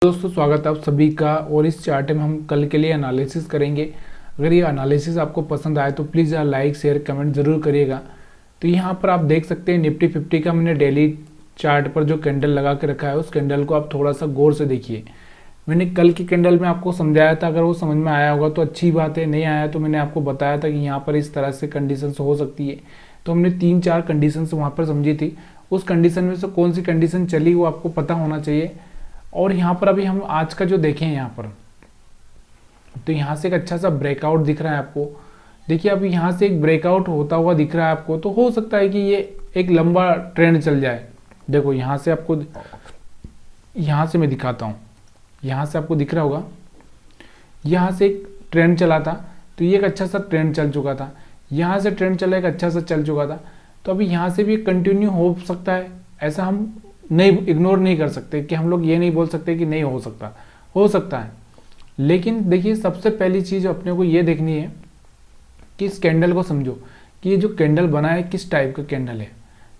दोस्तों स्वागत है आप सभी का। और इस चार्ट में हम कल के लिए एनालिसिस करेंगे। अगर ये एनालिसिस आपको पसंद आए तो प्लीज़ यार लाइक शेयर कमेंट ज़रूर करिएगा। तो यहाँ पर आप देख सकते हैं निफ्टी 50 का मैंने डेली चार्ट पर जो कैंडल लगा के रखा है उस कैंडल को आप थोड़ा सा गौर से देखिए। मैंने कल की कैंडल में आपको समझाया था, अगर वो समझ में आया होगा तो अच्छी बात है, नहीं आया तो मैंने आपको बताया था कि यहाँ पर इस तरह से कंडीशंस हो सकती है। तो हमने 3-4 कंडीशंस वहाँ पर समझी थी। उस कंडीशन में से कौन सी कंडीशन चली वो आपको पता होना चाहिए। और यहाँ पर अभी हम आज का जो देखें यहाँ पर, तो यहाँ से एक अच्छा सा ब्रेकआउट दिख रहा है आपको। देखिए अभी यहाँ से एक ब्रेकआउट होता हुआ दिख रहा है आपको, तो हो सकता है कि ये एक लंबा ट्रेंड चल जाए। देखो यहाँ से आपको, यहाँ से मैं दिखाता हूँ, यहाँ से आपको दिख रहा होगा, यहाँ से एक ट्रेंड चला था तो ये एक अच्छा सा ट्रेंड चल चुका था। यहाँ से ट्रेंड चला एक अच्छा सा चल चुका था, तो अभी यहाँ से भी कंटिन्यू हो सकता है। ऐसा हम नहीं इग्नोर नहीं कर सकते कि हम लोग ये नहीं बोल सकते कि नहीं हो सकता, हो सकता है। लेकिन देखिए सबसे पहली चीज़ अपने को ये देखनी है कि इस कैंडल को समझो कि ये जो कैंडल बना है किस टाइप का कैंडल है।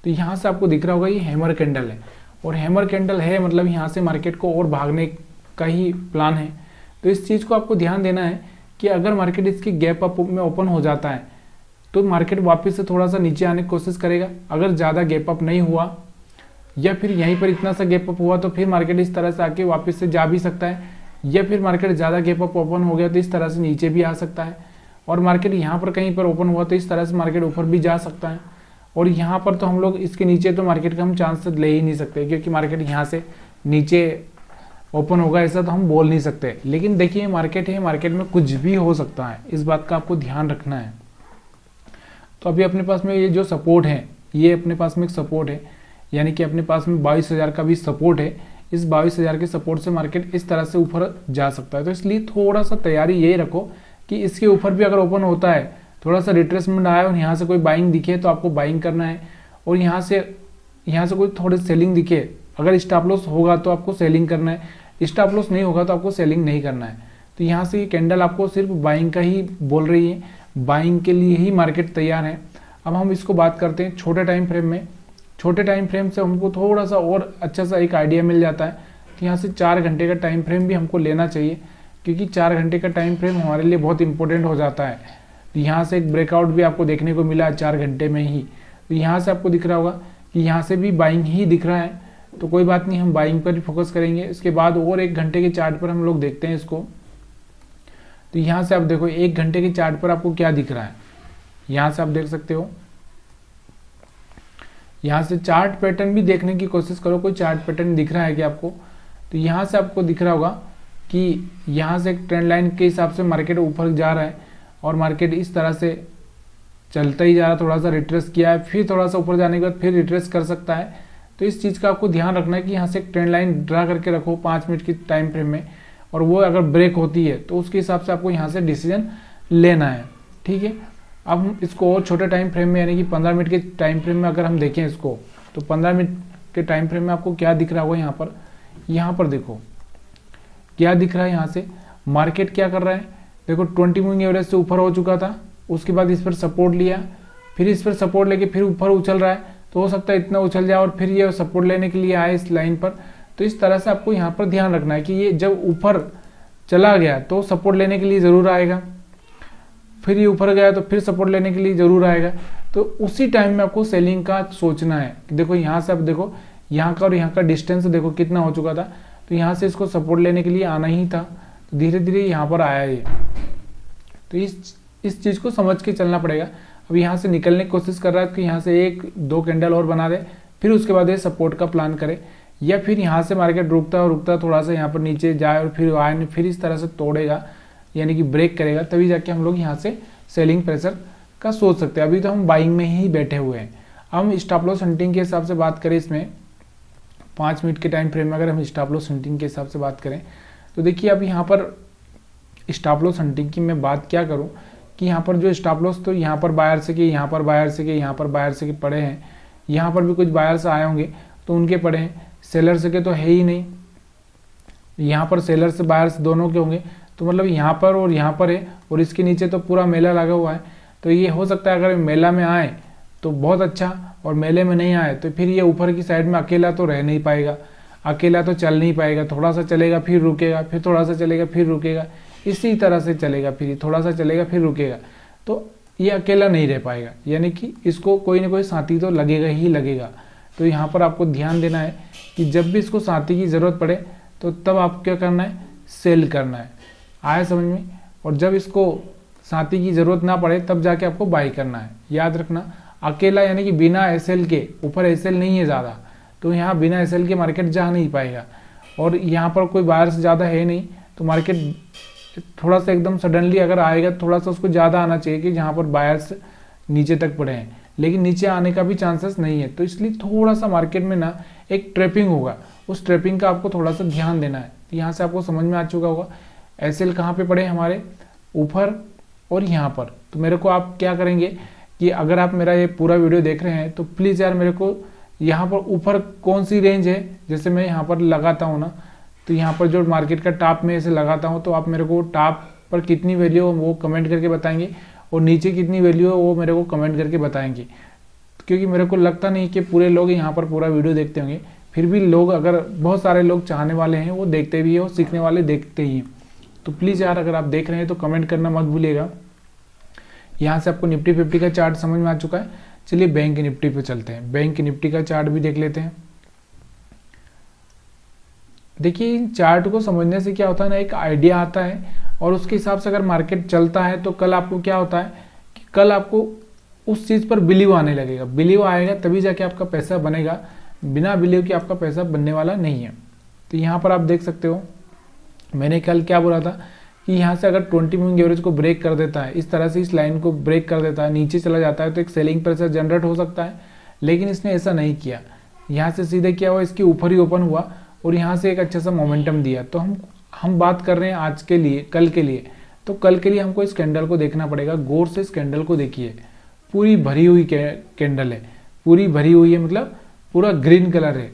तो यहाँ से आपको दिख रहा होगा ये हैमर कैंडल है, और हैमर कैंडल है मतलब यहाँ से मार्केट को और भागने का ही प्लान है। तो इस चीज़ को आपको ध्यान देना है कि अगर मार्केट इसकी गैप अप में ओपन हो जाता है तो मार्केट वापस से थोड़ा सा नीचे आने की कोशिश करेगा। अगर ज़्यादा गैप अप नहीं हुआ या फिर यहीं पर इतना सा गैप अप हुआ तो फिर मार्केट इस तरह से आके वापस से जा भी सकता है, या फिर मार्केट ज़्यादा गैप अप ओपन हो गया तो इस तरह से नीचे भी आ सकता है। और मार्केट यहाँ पर कहीं पर ओपन हुआ तो इस तरह से मार्केट ऊपर भी जा सकता है। और यहाँ पर तो हम लोग इसके नीचे तो मार्केट का हम चांस ले ही नहीं सकते, क्योंकि मार्केट यहाँ से नीचे ओपन होगा ऐसा तो हम बोल नहीं सकते। लेकिन देखिए मार्केट है, मार्केट में कुछ भी हो सकता है, इस बात का आपको ध्यान रखना है। तो अभी अपने पास में ये जो सपोर्ट है, ये अपने पास में एक सपोर्ट है, यानी कि अपने पास में 22,000 का भी सपोर्ट है। इस 22,000 के सपोर्ट से मार्केट इस तरह से ऊपर जा सकता है। तो इसलिए थोड़ा सा तैयारी यही रखो कि इसके ऊपर भी अगर ओपन होता है, थोड़ा सा रिट्रेसमेंट आया और यहाँ से कोई बाइंग दिखे तो आपको बाइंग करना है। और यहाँ से कोई थोड़ी सेलिंग दिखे, अगर स्टॉप लॉस होगा तो आपको सेलिंग करना है, स्टॉप लॉस नहीं होगा तो आपको सेलिंग नहीं करना है। तो यहाँ से ये कैंडल आपको सिर्फ बाइंग का ही बोल रही है, बाइंग के लिए ही मार्केट तैयार है। अब हम इसको बात करते हैं छोटे टाइम फ्रेम में। छोटे टाइम फ्रेम से हमको थोड़ा सा और अच्छा सा एक आइडिया मिल जाता है कि यहाँ से 4 घंटे का टाइम फ्रेम भी हमको लेना चाहिए, क्योंकि 4 घंटे का टाइम फ्रेम हमारे लिए बहुत इंपॉर्टेंट हो जाता है। तो यहाँ से एक ब्रेकआउट भी आपको देखने को मिला 4 घंटे में ही। तो यहाँ से आपको दिख रहा होगा कि यहाँ से भी बाइंग ही दिख रहा है, तो कोई बात नहीं, हम बाइंग पर ही फोकस करेंगे। इसके बाद और 1 घंटे के चार्ट पर हम लोग देखते हैं इसको। तो यहाँ से आप देखो 1 घंटे के चार्ट पर आपको क्या दिख रहा है, यहाँ से आप देख सकते हो। यहाँ से चार्ट पैटर्न भी देखने की कोशिश करो, कोई चार्ट पैटर्न दिख रहा है कि आपको। तो यहाँ से आपको दिख रहा होगा कि यहाँ से एक ट्रेंड लाइन के हिसाब से मार्केट ऊपर जा रहा है, और मार्केट इस तरह से चलता ही जा रहा है। थोड़ा सा रिट्रेस किया है, फिर थोड़ा सा ऊपर जाने के बाद फिर रिट्रेस कर सकता है। तो इस चीज़ का आपको ध्यान रखना है कि यहाँ से एक ट्रेंड लाइन ड्रा करके रखो 5 मिनट की टाइम फ्रेम में, और वो अगर ब्रेक होती है तो उसके हिसाब से आपको यहाँ से डिसीजन लेना है, ठीक है। अब हम इसको और छोटे टाइम फ्रेम में, यानी कि 15 मिनट के टाइम फ्रेम में अगर हम देखें इसको, तो 15 मिनट के टाइम फ्रेम में आपको क्या दिख रहा होगा यहाँ पर देखो क्या दिख रहा है। यहाँ से मार्केट क्या कर रहा है, देखो 20 मूविंग एवरेज से ऊपर हो चुका था, उसके बाद इस पर सपोर्ट लिया, फिर इस पर सपोर्ट लेके फिर ऊपर उछल रहा है। तो हो सकता है इतना उछल जाए और फिर ये सपोर्ट लेने के लिए आए इस लाइन पर। तो इस तरह से आपको यहाँ पर ध्यान रखना है कि ये जब ऊपर चला गया तो सपोर्ट लेने के लिए ज़रूर आएगा, फिर ये ऊपर गया तो फिर सपोर्ट लेने के लिए ज़रूर आएगा। तो उसी टाइम में आपको सेलिंग का सोचना है। देखो यहाँ से आप देखो, यहाँ का और यहाँ का डिस्टेंस देखो कितना हो चुका था। तो यहाँ से इसको सपोर्ट लेने के लिए आना ही था, तो धीरे धीरे यहाँ पर आया ये। तो इस चीज़ को समझ के चलना पड़ेगा। अब यहाँ से निकलने की कोशिश कर रहा है कि यहाँ से 1-2 कैंडल और बना दे, फिर उसके बाद ये सपोर्ट का प्लान करे, या फिर यहाँ से मार्केट रुकता थोड़ा सा यहाँ पर नीचे जाए और फिर आए, फिर इस तरह से तोड़ेगा, यानी कि ब्रेक करेगा, तभी जाके हम लोग यहाँ से सेलिंग प्रेशर का सोच सकते हैं। अभी तो हम बाइंग में ही बैठे हुए हैं। हम स्टॉप लॉस हंटिंग के हिसाब से बात करें, इसमें 5 मिनट के टाइम फ्रेम में अगर हम स्टॉप लॉस हंटिंग के हिसाब से बात करें, तो देखिए अब यहाँ पर स्टॉप लॉस हंटिंग की मैं बात क्या करूँ कि यहाँ पर जो स्टॉप लॉस, तो यहाँ पर बायर से के, यहाँ पर बायर से के, यहाँ पर बायर से के पड़े हैं, यहाँ पर भी कुछ बायर्स आए होंगे तो उनके पड़े हैं, सेलर से के तो है ही नहीं, यहाँ पर सेलर से बायर्स दोनों के होंगे। तो मतलब यहाँ पर और यहाँ पर है, और इसके नीचे तो पूरा मेला लगा हुआ है। तो ये हो सकता है अगर मेला में आए तो बहुत अच्छा, और मेले में नहीं आए तो फिर ये ऊपर की साइड में अकेला तो रह नहीं पाएगा। अकेला तो चल नहीं पाएगा, थोड़ा सा चलेगा फिर रुकेगा, फिर थोड़ा सा चलेगा फिर रुकेगा, इसी तरह से चलेगा, फिर थोड़ा सा चलेगा फिर रुकेगा, तो ये अकेला नहीं रह पाएगा, यानी कि इसको कोई ना कोई साथी तो लगेगा ही लगेगा। तो यहाँ पर आपको ध्यान देना है कि जब भी इसको साथी की ज़रूरत पड़े तो तब आप क्या करना है, सेल करना है। आया समझ में? और जब इसको साथी की ज़रूरत ना पड़े तब जाके आपको बाई करना है। याद रखना, अकेला यानी कि बिना एसएल के, ऊपर एसएल नहीं है ज़्यादा, तो यहाँ बिना एसएल के मार्केट जा नहीं पाएगा। और यहाँ पर कोई बायर्स ज़्यादा है नहीं, तो मार्केट थोड़ा सा एकदम सडनली अगर आएगा, थोड़ा सा उसको ज़्यादा आना चाहिए कि जहाँ पर बायर्स नीचे तक पड़े हैं, लेकिन नीचे आने का भी चांसेस नहीं है। तो इसलिए थोड़ा सा मार्केट में ना एक ट्रैपिंग होगा, उस ट्रैपिंग का आपको थोड़ा सा ध्यान देना है। तो यहाँ से आपको समझ में आ चुका होगा एसएल कहाँ पे पड़े हमारे, ऊपर और यहाँ पर। तो मेरे को आप क्या करेंगे कि अगर आप मेरा ये पूरा वीडियो देख रहे हैं तो प्लीज़ यार मेरे को यहाँ पर ऊपर कौन सी रेंज है, जैसे मैं यहाँ पर लगाता हूँ ना, तो यहाँ पर जो मार्केट का टॉप में ऐसे लगाता हूँ, तो आप मेरे को टॉप पर कितनी वैल्यू है वो कमेंट करके बताएंगे, और नीचे कितनी वैल्यू है वो मेरे को कमेंट करके बताएंगे। क्योंकि मेरे को लगता नहीं कि पूरे लोग यहाँ पर पूरा वीडियो देखते होंगे, फिर भी लोग, अगर बहुत सारे लोग चाहने वाले हैं वो देखते भी है, और सीखने वाले देखते ही हैं। तो प्लीज़ यार अगर आप देख रहे हैं तो कमेंट करना मत भूलिएगा। यहाँ से आपको निफ्टी 50 का चार्ट समझ में आ चुका है। चलिए बैंक निफ्टी पे चलते हैं, बैंक निफ्टी का चार्ट भी देख लेते हैं। देखिए इन चार्ट को समझने से क्या होता है ना, एक आइडिया आता है, और उसके हिसाब से अगर मार्केट चलता है तो कल आपको क्या होता है कि कल आपको उस चीज़ पर बिलीव आने लगेगा। बिलीव आएगा तभी जाके आपका पैसा बनेगा, बिना बिलीव के आपका पैसा बनने वाला नहीं है। तो यहाँ पर आप देख सकते हो मैंने कल क्या बोला था कि यहाँ से अगर 20 मूविंग एवरेज को ब्रेक कर देता है, इस तरह से इस लाइन को ब्रेक कर देता है, नीचे चला जाता है, तो एक सेलिंग प्रेशर जनरेट हो सकता है। लेकिन इसने ऐसा नहीं किया, यहाँ से सीधे क्या हुआ, इसके ऊपर ही ओपन हुआ और यहाँ से एक अच्छा सा मोमेंटम दिया। तो हम बात कर रहे हैं आज के लिए, कल के लिए। तो कल के लिए हमको इस कैंडल को देखना पड़ेगा, गौर से इस कैंडल को देखिए। पूरी भरी हुई कैंडल है, पूरी भरी हुई है, मतलब पूरा ग्रीन कलर है।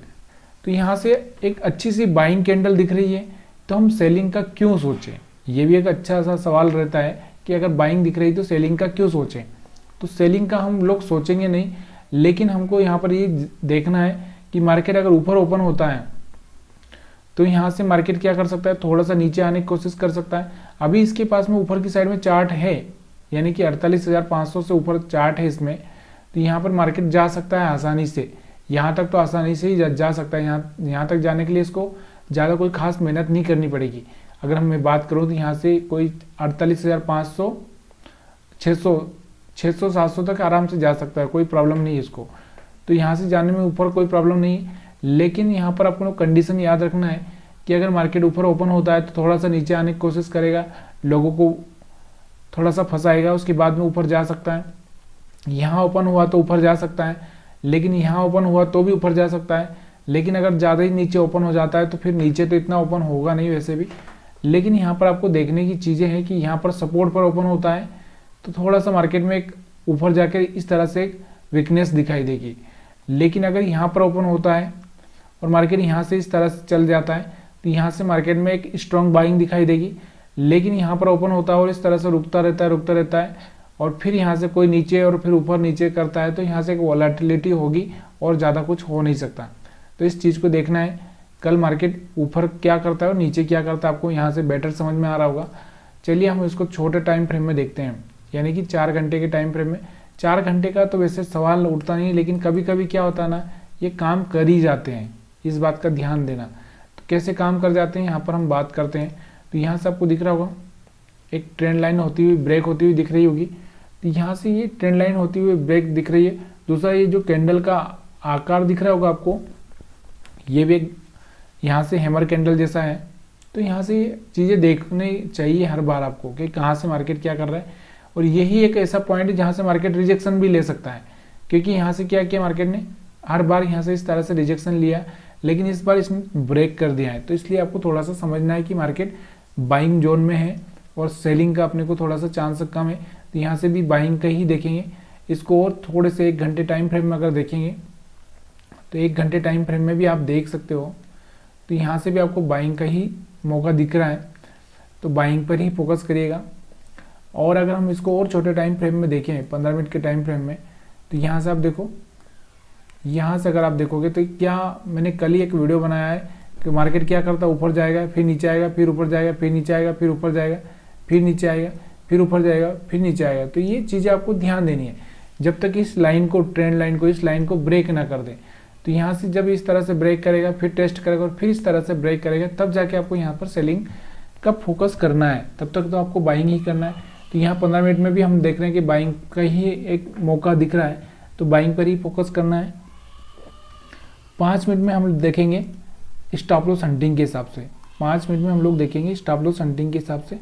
तो यहाँ से एक अच्छी सी बाइंग कैंडल दिख रही है, तो हम सेलिंग का क्यों सोचें? ये भी एक अच्छा सा सवाल रहता है कि अगर बाइंग दिख रही तो सेलिंग का क्यों सोचें? तो सेलिंग का हम लोग सोचेंगे नहीं, लेकिन हमको यहाँ पर ये देखना है कि मार्केट अगर ऊपर ओपन होता है तो यहाँ से मार्केट क्या कर सकता है, थोड़ा सा नीचे आने की कोशिश कर सकता है। अभी इसके पास में ऊपर की साइड में चार्ट है, यानी कि 48,500 से ऊपर चार्ट है इसमें। तो यहाँ पर मार्केट जा सकता है आसानी से, यहाँ तक तो आसानी से ही जा सकता है। यहाँ तक जाने के लिए इसको ज़्यादा कोई खास मेहनत नहीं करनी पड़ेगी। अगर मैं बात करूँ तो यहाँ से कोई 48,500, 600 700 तक आराम से जा सकता है, कोई प्रॉब्लम नहीं है इसको। तो यहाँ से जाने में ऊपर कोई प्रॉब्लम नहीं है। लेकिन यहाँ पर आपको कंडीशन याद रखना है कि अगर मार्केट ऊपर ओपन होता है तो थोड़ा सा नीचे आने की कोशिश करेगा, लोगों को थोड़ा सा फंसाएगा, उसके बाद में ऊपर जा सकता है। यहाँ ओपन हुआ तो ऊपर जा सकता है, लेकिन यहाँ ओपन हुआ तो भी ऊपर जा सकता है। लेकिन अगर ज़्यादा ही नीचे ओपन हो जाता है तो फिर नीचे तो इतना ओपन होगा नहीं वैसे भी। लेकिन यहाँ पर आपको देखने की चीज़ें हैं कि यहाँ पर सपोर्ट पर ओपन होता है तो थोड़ा सा मार्केट में एक ऊपर जाकर इस तरह से एक वीकनेस दिखाई देगी। लेकिन अगर यहाँ पर ओपन होता है और मार्केट यहाँ से इस तरह से चल जाता है तो यहाँ से मार्केट में एक स्ट्रॉन्ग बाइंग दिखाई देगी। लेकिन यहाँ पर ओपन होता है और इस तरह से रुकता रहता है और फिर यहाँ से कोई नीचे और फिर ऊपर नीचे करता है, तो यहाँ से एक वॉलेटिलिटी होगी और ज़्यादा कुछ हो नहीं सकता। तो इस चीज़ को देखना है, कल मार्केट ऊपर क्या करता है और नीचे क्या करता है, आपको यहाँ से बेटर समझ में आ रहा होगा। चलिए हम इसको छोटे टाइम फ्रेम में देखते हैं, यानी कि 4 घंटे के टाइम फ्रेम में। 4 घंटे का तो वैसे सवाल उठता नहीं, लेकिन कभी कभी क्या होता है ना, ये काम कर ही जाते हैं, इस बात का ध्यान देना। तो कैसे काम कर जाते हैं यहाँ पर हम बात करते हैं। तो यहाँ से आपको दिख रहा होगा एक ट्रेंड लाइन होती हुई ब्रेक होती हुई दिख रही होगी। तो यहाँ से ये ट्रेंड लाइन होती हुई ब्रेक दिख रही है। दूसरा ये जो कैंडल का आकार दिख रहा होगा आपको, ये भी यहाँ से हैमर कैंडल जैसा है। तो यहाँ से ये चीज़ें देखनी चाहिए हर बार आपको कि कहाँ से मार्केट क्या कर रहा है। और यही एक ऐसा पॉइंट है जहाँ से मार्केट रिजेक्शन भी ले सकता है, क्योंकि यहाँ से क्या किया मार्केट ने, हर बार यहाँ से इस तरह से रिजेक्शन लिया, लेकिन इस बार इसने ब्रेक कर दिया है। तो इसलिए आपको थोड़ा सा समझना है कि मार्केट बाइंग जोन में है और सेलिंग का अपने को थोड़ा सा चांस कम है। तो यहाँ से भी बाइंग का ही देखेंगे इसको। और थोड़े से 1 घंटे टाइम फ्रेम में अगर देखेंगे तो 1 घंटे टाइम फ्रेम में भी आप देख सकते हो, तो यहाँ से भी आपको बाइंग का ही मौका दिख रहा है, तो बाइंग पर ही फोकस करिएगा। और अगर हम इसको और छोटे टाइम फ्रेम में देखें, 15 मिनट के टाइम फ्रेम में, तो यहाँ से आप देखो, यहाँ से अगर आप देखोगे तो क्या मैंने कल ही एक वीडियो बनाया है कि मार्केट क्या करता है, ऊपर जाएगा फिर नीचे आएगा, फिर ऊपर जाएगा फिर नीचे आएगा, फिर ऊपर जाएगा फिर नीचे आएगा, फिर ऊपर जाएगा फिर नीचे आएगा। तो ये चीज़ें आपको ध्यान देनी है जब तक इस लाइन को, ट्रेंड लाइन को, इस लाइन को ब्रेक ना कर दे। तो यहाँ से जब इस तरह से ब्रेक करेगा, फिर टेस्ट करेगा और फिर इस तरह से ब्रेक करेगा, तब जाके आपको यहाँ पर सेलिंग का फोकस करना है। तब तक तो आपको बाइंग ही करना है। तो यहाँ 15 मिनट में भी हम देख रहे हैं कि बाइंग का ही एक मौका दिख रहा है, तो बाइंग पर ही फोकस करना है। 5 मिनट में हम देखेंगे स्टॉप लॉस हंटिंग के हिसाब से। 5 मिनट में हम लोग देखेंगे स्टॉप लॉस हंटिंग के हिसाब से।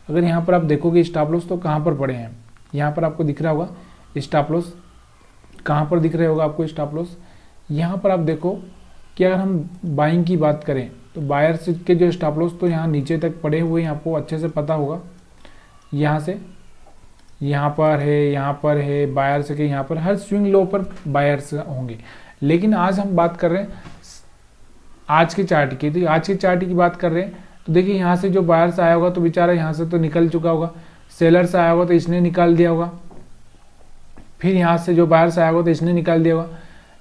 अगर यहाँ पर आप देखोगे स्टॉप लॉस तो कहाँ पर पड़े हैं, यहाँ पर आपको दिख रहा होगा स्टॉप लॉस, कहाँ पर दिख रहा होगा आपको स्टॉप लॉस। यहाँ पर आप देखो कि अगर हम बाइंग की बात करें तो बायर्स के जो स्टॉप लॉस तो यहाँ नीचे तक पड़े हुए हैं, आपको अच्छे से पता होगा। यहाँ से यहाँ पर है, यहाँ पर है बायर्स के, यहाँ पर हर स्विंग लो पर बायर्स होंगे। लेकिन आज हम बात कर रहे हैं आज के चार्ट की, तो आज के चार्ट की बात कर रहे हैं तो देखिए यहाँ से जो बायर्स आया होगा तो बेचारा यहाँ से तो निकल चुका होगा, सेलर्स आया होगा तो इसने निकाल दिया होगा, फिर यहाँ से जो बायर्स आया होगा तो इसने निकाल दिया होगा,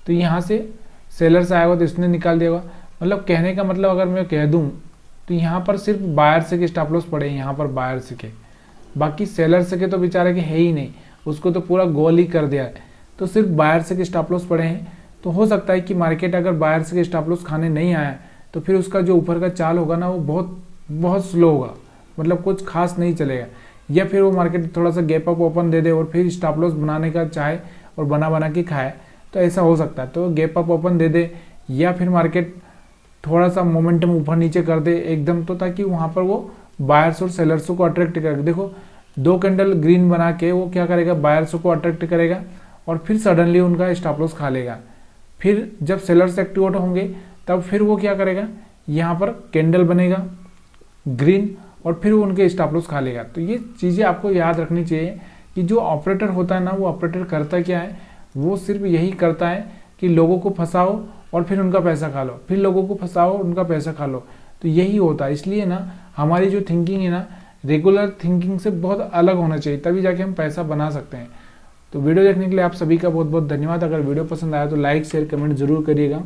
तो यहाँ से सेलर्स आया होगा तो इसने निकाल दिया होगा। मतलब कहने का मतलब अगर मैं कह दूँ तो यहाँ पर सिर्फ बायर्स के स्टॉप लॉस पड़े हैं, यहाँ पर बायर्स के, बाकी सेलर्स के तो बेचारे के है ही नहीं, उसको तो पूरा गोल ही कर दिया है। तो सिर्फ बायर्स के स्टॉप लॉस पड़े हैं। तो हो सकता है कि मार्केट अगर बायर्स के स्टॉप लॉस खाने नहीं आया तो फिर उसका जो ऊपर का चाल होगा ना वो बहुत स्लो होगा, मतलब कुछ खास नहीं चलेगा। या फिर वो मार्केट थोड़ा सा गैप अप ओपन दे दे और फिर स्टॉप लॉस बनाने का चाहे और बना के खाए, तो ऐसा हो सकता है। तो गैप अप ओपन दे दे या फिर मार्केट थोड़ा सा मोमेंटम ऊपर नीचे कर दे एकदम, तो ताकि वहाँ पर वो बायर्स और सेलर्स को अट्रैक्ट करेगा। देखो 2 कैंडल ग्रीन बना के वो क्या करेगा, बायर्स को अट्रैक्ट करेगा और फिर सडनली उनका स्टॉप लॉस खा लेगा। फिर जब सेलर्स एक्टिवेट होंगे तब फिर वो क्या करेगा, यहाँ पर कैंडल बनेगा ग्रीन और फिर वो उनके स्टॉप लॉस खा लेगा। तो ये चीज़ें आपको याद रखनी चाहिए कि जो ऑपरेटर होता है ना, वो ऑपरेटर करता क्या है, वो सिर्फ यही करता है कि लोगों को फंसाओ और फिर उनका पैसा खा लो, फिर लोगों को फंसाओ उनका पैसा खा लो। तो यही होता है। इसलिए ना हमारी जो थिंकिंग है ना, रेगुलर थिंकिंग से बहुत अलग होना चाहिए, तभी जाके हम पैसा बना सकते हैं। तो वीडियो देखने के लिए आप सभी का बहुत बहुत धन्यवाद। अगर वीडियो पसंद आया तो लाइक शेयर कमेंट जरूर करिएगा।